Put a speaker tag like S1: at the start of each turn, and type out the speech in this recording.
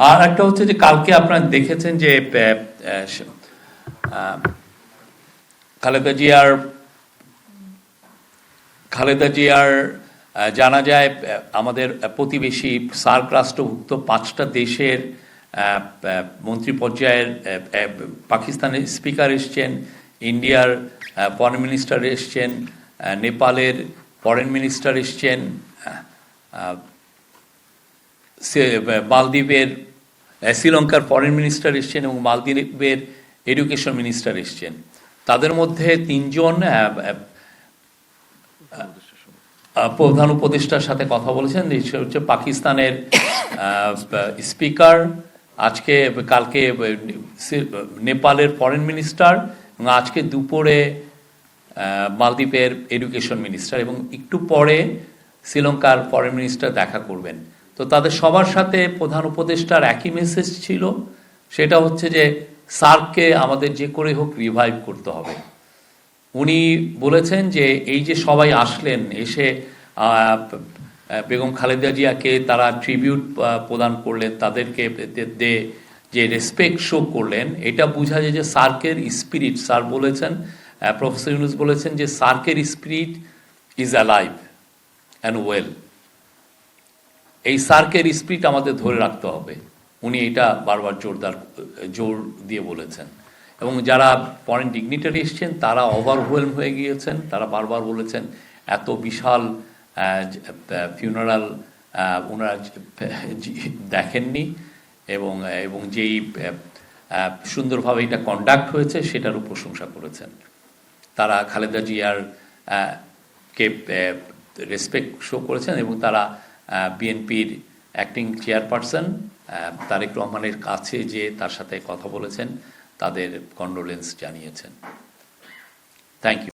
S1: আর একটা হচ্ছে যে কালকে আপনারা দেখেছেন যে খালেদা জিয়ার জানা যায় আমাদের প্রতিবেশী সার্ক রাষ্ট্রভুক্ত 5টা দেশের মন্ত্রী পর্যায়ের পাকিস্তানের স্পিকার এসছেন, ইন্ডিয়ার ফরেন মিনিস্টার এসছেন, নেপালের ফরেন মিনিস্টার এসছেন, মালদ্বীপের শ্রীলঙ্কার ফরেন মিনিস্টার এসছেন এবং মালদ্বীপের এডুকেশন মিনিস্টার এসছেন। তাদের মধ্যে 3 জন প্রধান উপদেষ্টার সাথে কথা বলেছেন। হচ্ছে পাকিস্তানের স্পিকার, কালকে নেপালের ফরেন মিনিস্টার এবং আজকে দুপুরে মালদ্বীপের এডুকেশন মিনিস্টার এবং একটু পরে শ্রীলঙ্কার ফরেন মিনিস্টার দেখা করবেন। তো তাদের সবার সাথে প্রধান উপদেষ্টার একই মেসেজ ছিল, সেটা হচ্ছে যে সার্ককে আমাদের যে করে হোক রিভাইভ করতে হবে। উনি বলেছেন যে এই যে সবাই আসলেন, এসে বেগম খালেদা জিয়াকে তারা ট্রিবিউট প্রদান করলেন, তাদেরকে যে রেসপেক্ট শো করলেন, এটা বোঝা যায় যে সার্কের স্পিরিট, স্যার বলেছেন, প্রফেসর ইউনুস বলেছেন যে সার্কের spirit is alive and well. এই সার্কের স্পিরিট আমাদের ধরে রাখতে হবে, উনি এটা বারবার জোর দিয়ে বলেছেন। এবং যারা ফরেন ডিগনিটারি এসছেন তারা ওভারওয়েলম হয়ে গিয়েছেন, তারা বারবার বলেছেন এত বিশাল ফিউনারাল ওনারা দেখেননি এবং যেই সুন্দরভাবে এটা কন্ডাক্ট হয়েছে সেটারও প্রশংসা করেছেন। তারা খালেদা জিয়ার কে রেসপেক্ট শো করেছেন এবং তারা বিএনপির অ্যাক্টিং চেয়ারপারসন তারেক রহমানের কাছে যে তার সাথে কথা বলেছেন, তাদের কন্ডোলেন্স জানিয়েছেন। Thank you.